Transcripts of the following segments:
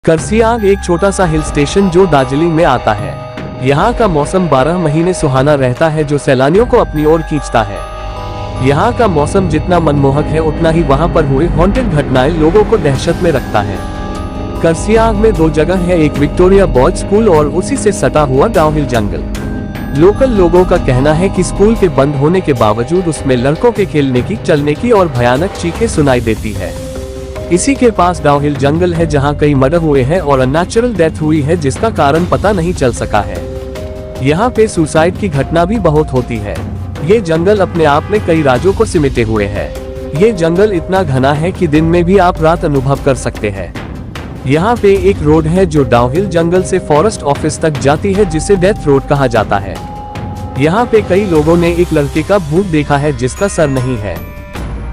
कर्सियांग एक छोटा सा हिल स्टेशन जो दार्जिलिंग में आता है। यहाँ का मौसम 12 महीने सुहाना रहता है जो सैलानियों को अपनी ओर खींचता है। यहाँ का मौसम जितना मनमोहक है उतना ही वहाँ पर हुए हॉन्टेड घटनाएं लोगों को दहशत में रखता है। कर्सियांग में 2 जगह है, एक विक्टोरिया बॉयज स्कूल और उसी से सटा हुआ डाउनहिल जंगल। लोकल लोगों का कहना है कि स्कूल के बंद होने के बावजूद उसमें लड़कों के खेलने की, चलने की और भयानक चीखें सुनाई देती है। इसी के पास डाउनहिल जंगल है जहां कई मर्डर हुए हैं और अननेचुरल डेथ हुई है जिसका कारण पता नहीं चल सका है। यहाँ पे सुसाइड की घटना भी बहुत होती है। ये जंगल अपने आप में कई राज्यों को सिमटे हुए है। ये जंगल इतना घना है कि दिन में भी आप रात अनुभव कर सकते हैं। यहाँ पे एक रोड है जो डाउनहिल जंगल से फॉरेस्ट ऑफिस तक जाती है जिसे डेथ रोड कहा जाता है। यहाँ पे कई लोगों ने एक लड़के का भूत देखा है जिसका सर नहीं है।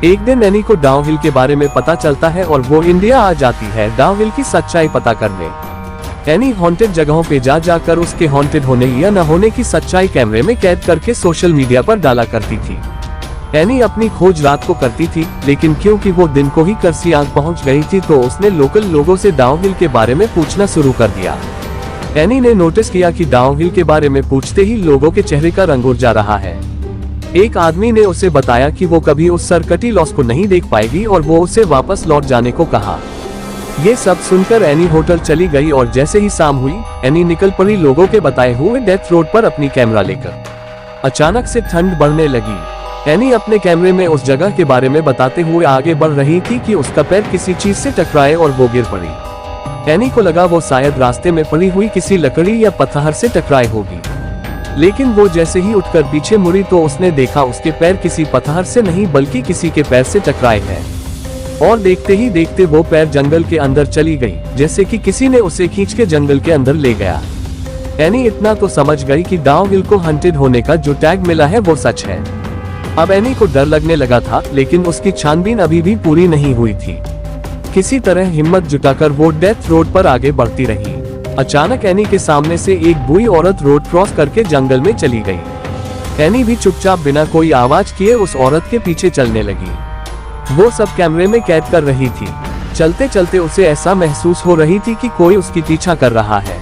एक दिन एनी को डाउनहिल के बारे में पता चलता है और वो इंडिया आ जाती है डाउनहिल की सच्चाई पता करने। एनी हॉन्टेड जगहों पे जाकर उसके हॉन्टेड होने या न होने की सच्चाई कैमरे में कैद करके सोशल मीडिया पर डाला करती थी। एनी अपनी खोज रात को करती थी, लेकिन क्योंकि वो दिन को ही कर्सियांग पहुंच गई थी तो उसने लोकल लोगों से डाउनहिल के बारे में पूछना शुरू कर दिया। एनी ने नोटिस किया कि डाउनहिल के बारे में पूछते ही लोगों के चेहरे का रंग उड़ जा रहा है। एक आदमी ने उसे बताया कि वो कभी उस सरकटी लॉस को नहीं देख पाएगी और वो उसे वापस लौट जाने को कहा। ये सब सुनकर एनी होटल चली गई और जैसे ही शाम हुई एनी निकल पड़ी लोगों के बताए हुए डेथ रोड पर अपनी कैमरा लेकर। अचानक से ठंड बढ़ने लगी। एनी अपने कैमरे में उस जगह के बारे में बताते हुए आगे बढ़ रही थी कि उसका पैर किसी चीज से टकराए और वो गिर पड़ी। एनी को लगा वो शायद रास्ते में पड़ी हुई किसी लकड़ी या पत्थर से टकराई होगी, लेकिन वो जैसे ही उठकर पीछे मुड़ी तो उसने देखा उसके पैर किसी पत्थर से नहीं बल्कि किसी के पैर से टकराए हैं। और देखते ही देखते वो पैर जंगल के अंदर चली गई, जैसे कि किसी ने उसे खींच के जंगल के अंदर ले गया। एनी इतना तो समझ गई कि डाउनहिल को हंटेड होने का जो टैग मिला है वो सच है। अब एनी को डर लगने लगा था, लेकिन उसकी छानबीन अभी भी पूरी नहीं हुई थी। किसी तरह हिम्मत जुटाकर वो डेथ रोड पर आगे बढ़ती रही। अचानक एनी के सामने से एक बूढ़ी औरत रोड क्रॉस करके जंगल में चली गई। एनी भी चुपचाप बिना कोई आवाज किए उस औरत के पीछे चलने लगी। वो सब कैमरे में कैद कर रही थी। चलते चलते उसे ऐसा महसूस हो रही थी कि कोई उसकी पीछा कर रहा है।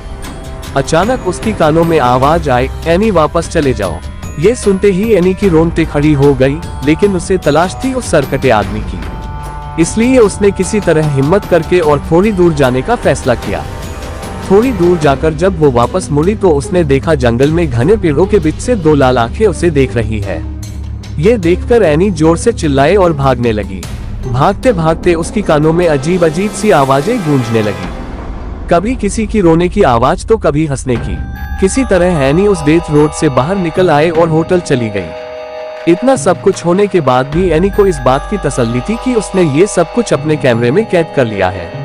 अचानक उसकी कानों में आवाज आई, एनी वापस चले जाओ। ये सुनते ही एनी की रोंगटे खड़ी हो गई, लेकिन उसे तलाश थी उस सरकटे आदमी की। इसलिए उसने किसी तरह हिम्मत करके और थोड़ी दूर जाने का फैसला किया। थोड़ी दूर जाकर जब वो वापस मुड़ी तो उसने देखा जंगल में घने पेड़ों के बीच से 2 लाल आंखें उसे देख रही है। ये देखकर एनी जोर से चिल्लाए और भागने लगी। भागते भागते उसकी कानों में अजीब अजीब सी आवाजें गूंजने लगी, कभी किसी की रोने की आवाज तो कभी हंसने की। किसी तरह एनी उस डेथ रोड से बाहर निकल आए और होटल चली गई। इतना सब कुछ होने के बाद भी एनी को इस बात की तसल्ली थी कि उसने ये सब कुछ अपने कैमरे में कैद कर लिया है।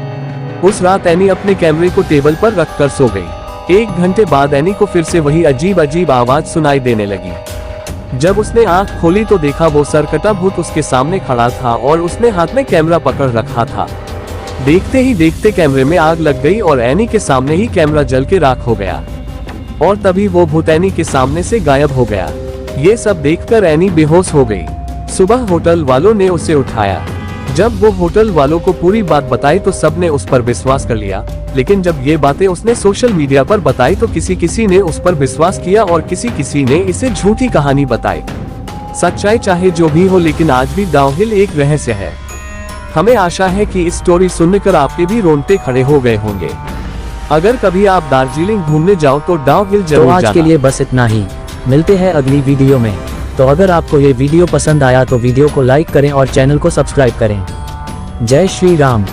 उस रात एनी अपने कैमरे को टेबल पर रखकर सो गई। 1 घंटे बाद एनी को फिर से वही अजीब अजीब आवाज सुनाई देने लगी। जब उसने आंख खोली तो देखा वो सरकटा भूत उसके सामने खड़ा था और उसने हाथ में कैमरा पकड़ रखा था। देखते ही देखते कैमरे में आग लग गई और एनी के सामने ही कैमरा जल के राख हो गया। और तभी वो भूत एनी के सामने से गायब हो गया। ये सब देखकर एनी बेहोश हो गई। सुबह होटल वालों ने उसे उठाया। जब वो होटल वालों को पूरी बात बताई तो सबने उस पर विश्वास कर लिया, लेकिन जब ये बातें उसने सोशल मीडिया पर बताई तो किसी ने उस पर विश्वास किया और किसी ने इसे झूठी कहानी बताई। सच्चाई चाहे जो भी हो, लेकिन आज भी डाउनहिल एक रहस्य है। हमें आशा है कि इस स्टोरी सुनकर आपके भी रोंगटे खड़े हो गए होंगे। अगर कभी आप दार्जिलिंग घूमने जाओ तो डाउनहिल जरूर जाना। तो आज के लिए बस इतना ही। मिलते हैं अगली वीडियो में। तो अगर आपको ये वीडियो पसंद आया तो वीडियो को लाइक करें और चैनल को सब्सक्राइब करें। जय श्री राम।